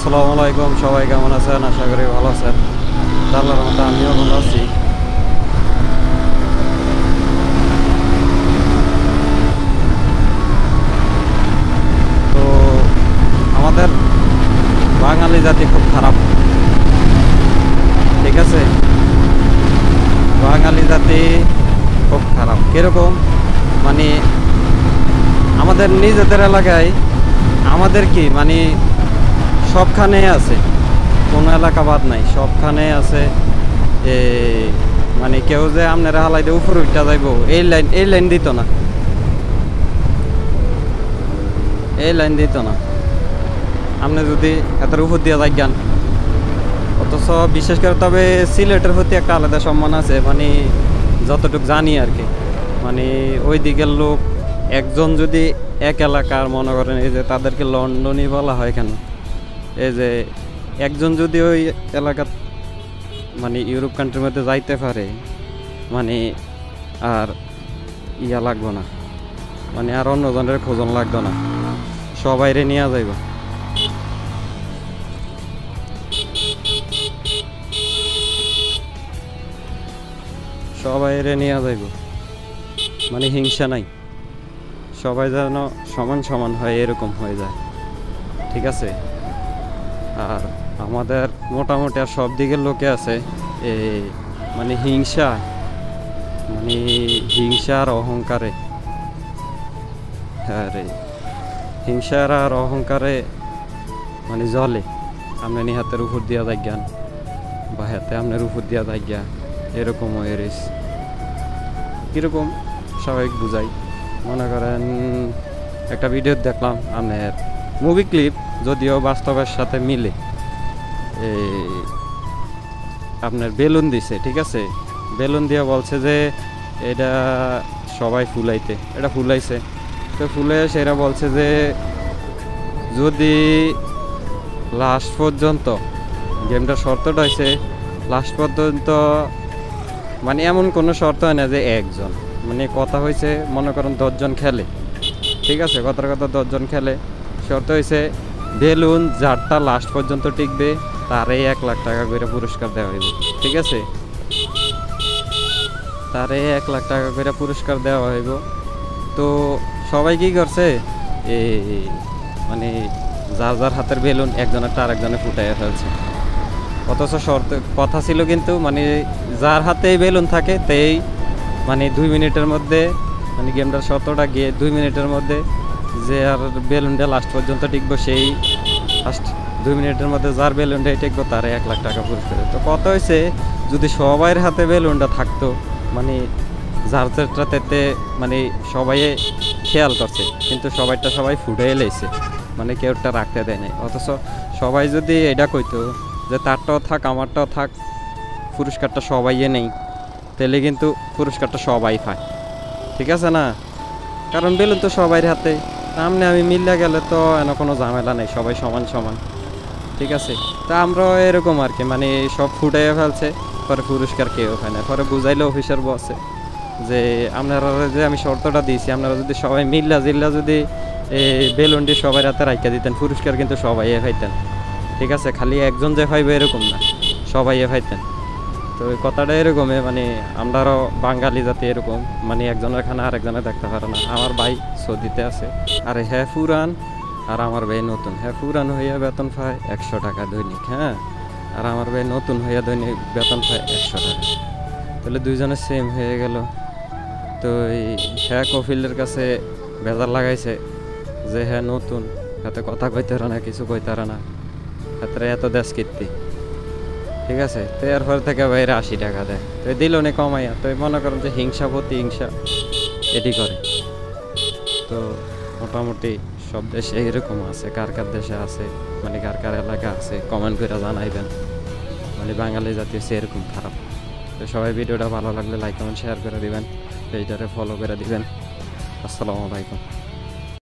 আসসালামু আলাইকুম, সবাই কেমন আছেন? আশা করি ভালো আছেন। আল্লাহর রহমতে আমিও ভালো আছি। তো আমাদের বাঙালি জাতি খুব খারাপ, ঠিক আছে? বাঙালি জাতি খুব খারাপ কিরকম, মানে আমাদের নিজেদের এলাকায় আমাদের কি মানে সবখানে আছে, কোনো এলাকা বাদ নাই, সবখানে আছে। মানে কেউ যে আপনারা হালাই দিয়ে উপরে উঠা যাইব এই লাইন দিত না, এই লাইন দিত না। আপনি যদি এত উপর দিয়ে যাইগান, অথচ বিশেষ করে তবে সিলেটের প্রতি একটা আলাদা সম্মান আছে, মানে যতটুকু জানি আর কি। মানে ওই দিকের লোক একজন যদি এক এলাকার মনে করেন, এই যে তাদেরকে লন্ডনই বলা হয় কেন, এই যে একজন যদি ওই এলাকা মানে ইউরোপ কান্ট্রির মধ্যে যাইতে পারে, মানে আর ইয়া লাগবো না, মানে আর অন্যজনের খোঁজন লাগতো না, সবাইরে নিয়ে যাইব। সবাইরে নিয়ে যাইব, মানে হিংসা নাই, সবাই যেন সমান সমান হয় এরকম হয়ে যায়, ঠিক আছে? আর আমাদের মোটামুটি আর সব দিকের লোকে আছে মানে হিংসা আর অহংকারে, হ্যাঁ রে, হিংসার আর অহংকারে মানে জলে আপনি হাতের উপর দিয়া যাইগান বা হাতে আপনার উপর দিয়া যাইগা, এরকম হয়ে রিস কীরকম স্বাভাবিক বুঝাই। মনে করেন একটা ভিডিও দেখলাম, আপনার মুভি ক্লিপ, যদিও বাস্তবের সাথে মিলে, আপনার বেলুন দিছে, ঠিক আছে? বেলুন দিয়ে বলছে যে এটা সবাই ফুলাইতে, এটা ফুলাইছে, তো ফুলে সেটা বলছে যে যদি লাস্ট পর্যন্ত গেমটার শর্তটা হয়েছে লাস্ট পর্যন্ত, মানে এমন কোনো শর্ত হয় না যে একজন, মানে কথা হয়েছে মনে করেন 10 জন খেলে, ঠিক আছে? কথার কথা 10 জন খেলে, শর্ত হয়েছে বেলুন যারটা লাস্ট পর্যন্ত টিকবে তারে 1 লাখ টাকা করে পুরস্কার দেওয়া হইবে, ঠিক আছে? তারে 1 লাখ টাকা করে পুরস্কার দেওয়া হইব। তো সবাই কি করছে, মানে যার যার হাতের বেলুন একজনেরটা আরেকজনে ফুটাইয়া ফেলছে। অথচ শর্ত কথা ছিল কিন্তু, মানে যার হাতে বেলুন থাকে তেই মানে 2 মিনিটের মধ্যে, মানে গেমটার শর্তটা গিয়ে 2 মিনিটের মধ্যে যে আর বেলুনটা লাস্ট পর্যন্ত টিকবো, সেই লাস্ট 2 মিনিটের মধ্যে যার বেলুনটাই টিকবো তারে 1 লাখ টাকা পুরস্কার। তো কথা হয়েছে যদি সবাইয়ের হাতে বেলুনটা থাকতো, মানে যার যেটাতে মানে সবাই খেয়াল করছে, কিন্তু সবাইটা সবাই ফুটে এলেছে, মানে কেউটা রাখতে দেয় নাই। অথচ সবাই যদি এটা কইতো যে তারটাও থাক আমারটাও থাক, পুরস্কারটা সবাইয়ে নেই, তাহলে কিন্তু পুরস্কারটা সবাই পায়, ঠিক আছে না? কারণ বেলুন তো সবাইয়ের হাতে, সামনে আমি মিলিয়ে গেলে তো এন কোনো ঝামেলা নেই, সবাই সমান সমান, ঠিক আছে? তা আমরাও এরকম আর কি, মানে সব ফুটাইয়া ফেলছে, পরে পুরস্কার কেউ হয় না। পরে বুঝাইলে অফিসার বসে যে আপনারা যে আমি শর্তটা দিয়েছি, আপনারা যদি সবাই জিল্লা যদি বেলুনটি সবাই হাতে রাখা দিতেন, পুরস্কার কিন্তু সবাই পাইতেন, ঠিক আছে? খালি একজন যে পাইবে এরকম না, সবাই পাইতেন। তো ওই কথাটা এরকমই, মানে আমরাও বাঙালি জাতি এরকম, মানে একজনের খানা আরেকজনে দেখতে পারে না। আমার ভাই সৌদিতে আছে, আর হ্যাঁ পুরান, আর আমার ভাই নতুন। হ্যাঁ পুরান হইয়া বেতন পায় 100 টাকা দৈনিক, হ্যাঁ, আর আমার ভাই নতুন হইয়া দৈনিক বেতন পায় 100 টাকা। তাহলে দুইজনের সেম হয়ে গেল। তো এই হ্যাঁ কফিলের কাছে বেজার লাগাইছে যে হ্যাঁ নতুন, হাতে কথা কইতে না, কিছু কইতে না, হাতে এত দেশ কীর্তি, ঠিক আছে? তো এরপর থেকে বাইরে 80 টাকা দেয়, তো দিল নে কমাইয়া। তো মনে করেন যে হিংসা এটি করে। তো মোটামুটি সব দেশে এরকম আছে, কার কার দেশে আছে, মানে কার কার এলাকা আছে, কমেন্ট করে জানাইবেন। মানে বাঙালি জাতি হচ্ছে এরকম খারাপ। তো সবাই ভিডিওটা ভালো লাগলে লাইক কমেন্ট শেয়ার করে দিবেন, পেজটারে ফলো করে দিবেন। আসসালামু আলাইকুম।